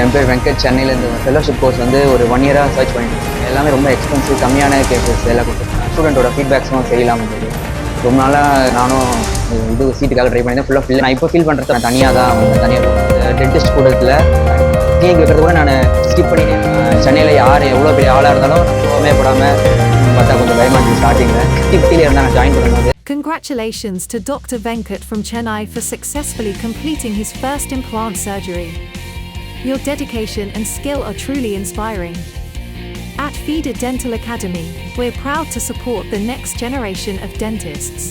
என் பேர் வெங்கட். சென்னையிலேருந்து fellowship course வந்து ஒரு 1 இயராக சர்ச் பண்ணிட்டு இருக்கேன். எல்லாமே ரொம்ப எக்ஸ்பென்சிவ், கம்மியான கேசஸ் எல்லாம் கொடுத்துருக்கேன். ஸ்டூடெண்ட்டோட ஃபீட்பேக்ஸும் செய்யலாம் இருந்தது. ரொம்ப நாளாக நானும் இது சீட்டுக்காக ட்ரை பண்ணியிருந்தேன். ஃபுல்லாக ஃபில். நான் இப்போ ஃபீல் பண்ணுறது நான் தனியாக தான் தனியாக டென்டிஸ்ட் கூடத்தில் கிளினிக் வைக்கிறது கூட நான் ஸ்கிப் பண்ணிட்டேன். சென்னையில் யார் எவ்வளோ பெரிய ஆளாக இருந்தாலும் கோவமே படாமல் பார்த்தா கொஞ்சம் பயமாச்சு ஸ்டார்டிங்கில். 50 இருந்தால் நான் ஜாயின் பண்ணும்போது. Congratulations to Dr. Venkat from Chennai for successfully completing his first implant surgery. Your dedication and skill are truly inspiring. At Fida Dental Academy, we're proud to support the next generation of dentists.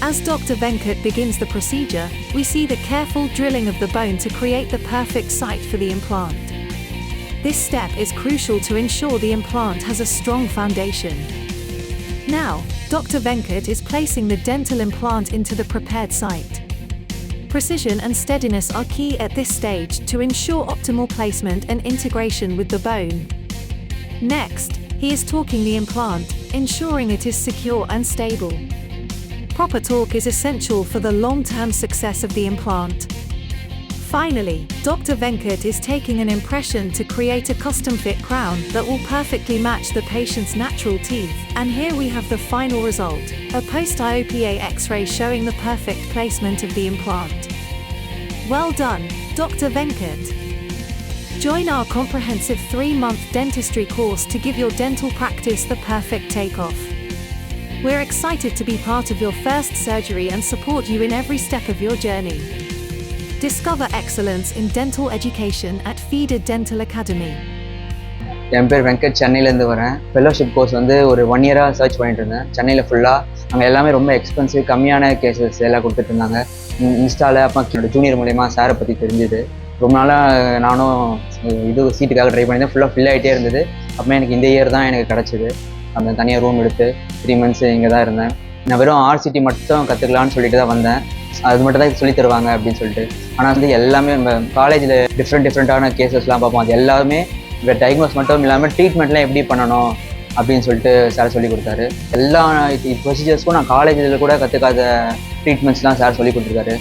As Dr. Venkat begins the procedure, we see the careful drilling of the bone to create the perfect site for the implant. This step is crucial to ensure the implant has a strong foundation. Now, Dr. Venkat is placing the dental implant into the prepared site. Precision and steadiness are key at this stage to ensure optimal placement and integration with the bone. Next, he is torquing the implant, ensuring it is secure and stable. Proper torque is essential for the long-term success of the implant. Finally, Dr. Venkat is taking an impression to create a custom-fit crown that will perfectly match the patient's natural teeth. And here we have the final result, a post-IOPA X-ray showing the perfect placement of the implant. Well done, Dr. Venkat. Join our comprehensive 3-month dentistry course to give your dental practice the perfect takeoff. We're excited to be part of your first surgery and support you in every step of your journey. Discover excellence in dental education at Fida Dental Academy. என் பேர் வெங்கட். சென்னையிலேருந்து வரேன். Fellowship course வந்து ஒரு 1 இயராக search பண்ணிட்டு இருந்தேன். சென்னையில் ஃபுல்லாக அங்கே எல்லாமே ரொம்ப எக்ஸ்பென்சிவ், கம்மியான கேசஸ் எல்லாம் கொடுத்துட்டு இருந்தாங்க. இன்ஸ்டாவில் அப்போ ஜூனியர் மூலயமா சாரை பற்றி தெரிஞ்சுது. ரொம்ப நாளாக நானும் இது சீட்டுக்காக ட்ரை பண்ணியிருந்தேன். ஃபுல்லாக ஃபில் ஆகிட்டே இருந்தது. அப்போ எனக்கு இந்த இயர் தான் எனக்கு கிடச்சிது. அந்த தனியாக ரூம் எடுத்து 3 months இங்கே தான் இருந்தேன். நான் வெறும் ஆர்சிடி மட்டும் கற்றுக்கலான்னு சொல்லிட்டு தான் வந்தேன். அது மட்டும் தான் சொல்லி தருவாங்க அப்படின்னு சொல்லிட்டு. ஆனால் வந்து எல்லாமே நம்ம காலேஜில் டிஃப்ரெண்ட்டான கேசஸ்லாம் பார்ப்போம். அது எல்லாமே இப்போ டயக்னோஸ் மட்டும் இல்லாமல் ட்ரீட்மெண்ட்லாம் எப்படி பண்ணணும் அப்படின்னு சொல்லிட்டு சார் சொல்லி கொடுத்தாரு. எல்லா ப்ரொசீஜர்ஸ்க்கும் நான் காலேஜில் கூட கற்றுக்காத ட்ரீட்மெண்ட்ஸ்லாம் சார் சொல்லி கொடுத்துருக்காரு.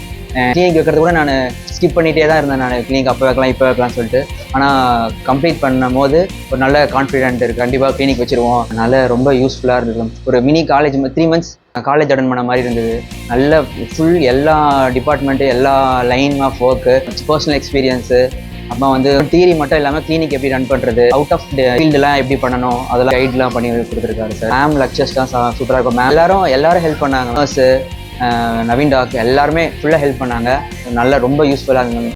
கிளினிக் வைக்கிறது கூட நான் ஸ்கிப் பண்ணிகிட்டே தான் இருந்தேன். நான் கிளினிக் அப்போ வைக்கலாம் இப்போ வைக்கலாம்னு சொல்லிட்டு. ஆனால் கம்ப்ளீட் பண்ணும் போது ஒரு நல்ல கான்ஃபிடென்ட் இருக்குது, கண்டிப்பாக கிளினிக் வச்சுருவோம். அதனால் ரொம்ப யூஸ்ஃபுல்லாக இருந்தது. ஒரு mini college 3 months college attend பண்ண மாதிரி இருந்தது. நல்ல ஃபுல் எல்லா டிபார்ட்மெண்ட்டு, எல்லா line of work, personal experience. அப்போ வந்து தியரி மட்டும் இல்லாமல் கிளினிக் எப்படி ரன் பண்ணுறது, அவுட் ஆஃப் ஃபீல்டுலாம் எப்படி பண்ணணும், அதெல்லாம் கைட்லாம் பண்ணி கொடுத்துருக்காரு சார். மேம் லெக்சர்ஸ்லாம் சூப்பராக இருக்கும். எல்லாரும் ஹெல்ப் பண்ணாங்க. நர்ஸு, நவீன் டாக் எல்லாருமே ஃபுல்லாக ஹெல்ப் பண்ணாங்க. நல்லா ரொம்ப யூஸ்ஃபுல்லாக இருந்தது.